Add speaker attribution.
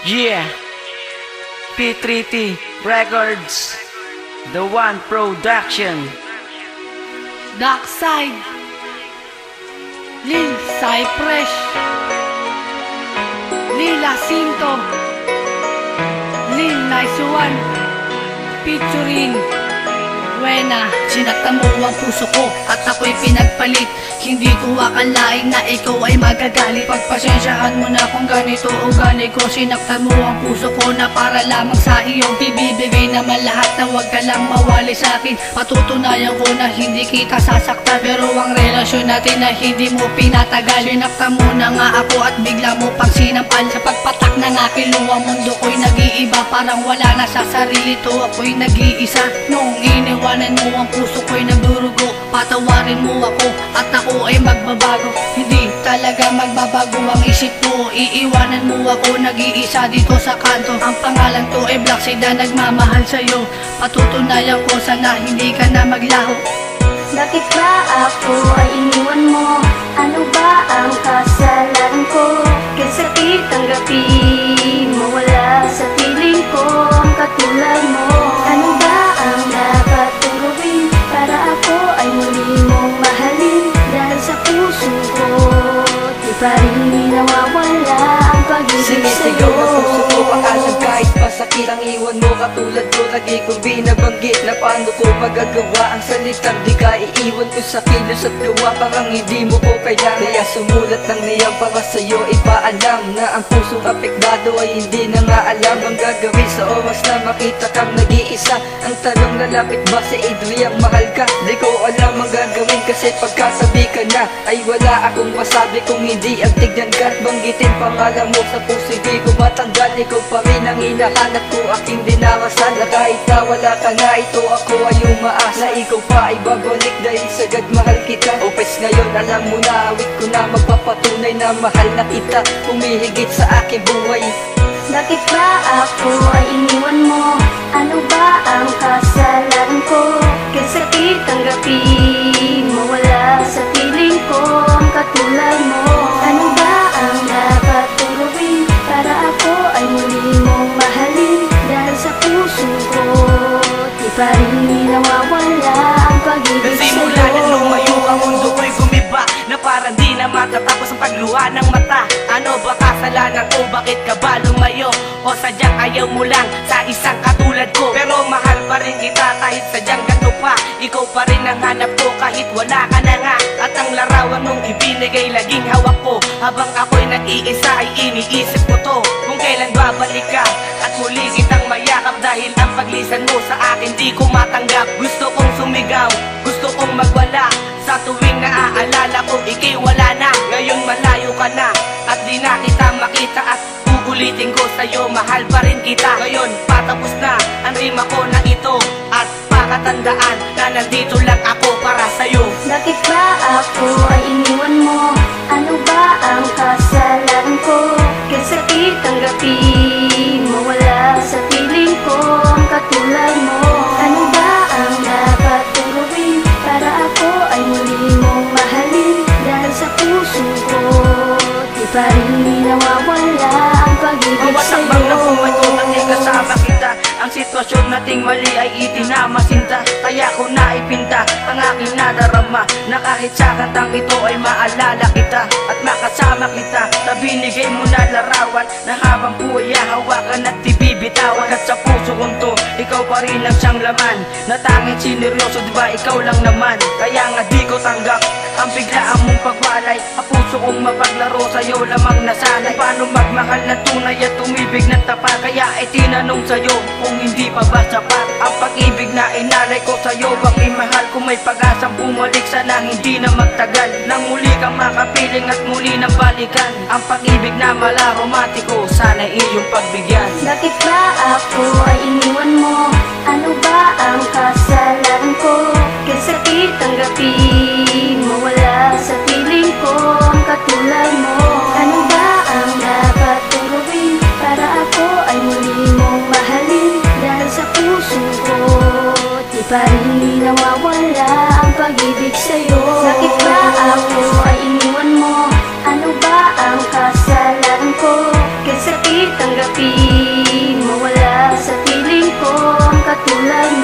Speaker 1: Yeah, P3T Records, The One Production.
Speaker 2: Dark Side, Lil Cypress, Lil Jacinto, Lil Nice One, featuring Wena. Sinaktan mo ang puso ko at ako'y pinagpalit. Hindi ko akalain na ikaw ay magagalit. Pagpasensyahan mo na kung ganito ugali ko. Sinaktan mo ang puso ko na para lamang sa iyo. Ibibigay naman lahat na huwag ka lang mawali sa akin. Patutunayan ko na hindi kita sasaktan, pero ang relasyon natin na hindi mo pinatagal. Sinaktan mo na nga ako at bigla mo pang sinampal. Sa pagpatak ng aking luwang mundo ko'y nag-iiba. Parang wala na sa sarili to, ako'y nag-iisa. Nung iniwanan mo ang puso ko'y nagdurugo. Patawarin mo ako at ako ay magbabago. Hindi talaga magbabago ang isip mo. Iiwanan mo ako nag-iisa dito sa kanto. Ang pangalan ko ay Black Sida, nagmamahal sa'yo. Patutunayan ko sana hindi ka na maglaho.
Speaker 3: Bakit ba ako ay iniwan mo? Ano ba ang kasalanan ko? Kasakit tanggapin mo, wala sa piling ko ang katulad mo. Ano ba ang dapat kong gawin para ako ay muli mong mahalin? Dahil sa puso ko, di pa rin nawawala ang pag-ibig
Speaker 4: Sinisigaw
Speaker 3: sa'yo.
Speaker 4: ng puso ko, pakalang kahit masakit ang iwan mo. Katulad ko, lagi kong binabanggit na paano ko magagawa ang salitang di ka iiwan ko sa kilos at gawa. Parang hindi mo ko kailangan, kaya sumulat ng niyang para sa'yo ipaalam na ang pusong apektado ay hindi na nga alam ang gagawin sa oras na makita kang nag-iisa. Ang tanong, lalapit ba si Adriang mahal ka? Di ko alam ang gagawin kasi pagkasabi ka na ay wala akong masabi kung hindi ang tignan ka at banggitin pangalan mo sa puso. Di ko matanggal, ikaw pa rin ang hinahanap ko, aking dinarasan na kahit na wala ka na, ito ako ay umaasa. Ikaw pa ay babalik dahil sagad mahal kita. O pes ngayon alam mo na, awit ko na magpapatunay na mahal na kita, humihigit sa aking buhay.
Speaker 3: Bakit ba ako ay iniwan mo? Ano ba ang kasalanan ko? Kasakit tanggapin mo, wala sa piling ko ang katulad mo. Ano ba ang dapat kong gawin para ako ay muli mong mahalin? Dahil sa puso ko, di pa rin nawawala ang pag-ibig
Speaker 5: Simula na
Speaker 3: sa'yo.
Speaker 5: lumayo ang mundo ko'y gumiba, na parang di na matatapos ang pagluha ng mata. Ano ba kasalanan ko? Bakit ka ba lumayo? O sadyang ayaw mo lang sa isang katulad ko? Pero mahal pa rin kita kahit sadyang ganito pa. Ikaw pa rin ang hanap ko kahit wala ka na nga. At ang larawan mong ibinigay laging hawak ko. Habang ako'y nag-iisa ay iniisip ko to, kung kailan babalik ka at muli kitang mayakap. Dahil ang paglisan mo sa akin di ko matanggap. Gusto kong sumigaw, gusto kong magwala. Sa tuwing naaalala ko, ika'y wala na. Ngayon malayo ka na at di na kita makita. At uulitin ko sa'yo, mahal pa rin kita. Ngayon patapos na ang rima ko na ito, at pakatandaan na nandito lang ako para sa'yo.
Speaker 3: Bakit ba ako ay iniwan mo? Ano ba ang kasalanan ko? Kasakit tanggapin mo, wala sa piling ko ang katulad mo. Ano ba ang dapat kong gawin para ako ay muli mong mahalin? Dahil sa puso ko, di pa rin nawawala ang pag-ibig
Speaker 5: Bawat takbang ng buhay ko
Speaker 3: sa'yo.
Speaker 5: at di kasama kita. Ang sitwasyon nating mali ay itinamasinta, kaya ko naipinta ang aking nadarama, na kahit sa kantang ito ay maalala kita at makasama kita. Na binigay mo na larawan na habang buhay hawakan at ibibitawan. At sa puso kong to, ikaw pa rin ang siyang laman, na tanging sineryoso, diba ikaw lang naman? Kaya nga di ko tanggap ang biglaan mong pagwalay. Ang puso kong mapaglaro sa'yo lamang nasanay. Paano magmahal na tunay at umibig ng tapat? Kaya ay tinanong sa'yo kung hindi pa ba sapat ang pag-ibig na inalay ko sa'yo. Bakit mahal kung may pag-asang bumalik, sana hindi na magtagal nang muli kang makapiling at muli nang balikan ang pag-ibig na mala romantiko, sana iyong pagbigyan.
Speaker 3: Bakit ba ako ay iniwan mo? Ano ba ang kasalanan ko? Kasakit tanggapin mo, wala sa piling ko ang katulad mo. Ano ba ang dapat kong gawin para ako ay muli mong mahalin? Dahil sa puso ko, di pa rin nawawala ang pag-ibig sa'yo. Bakit ba ako ay iniwan mo? Ano ba ang kasalanan ko? Kasakit tanggapin, mawala sa piling ko ang katulad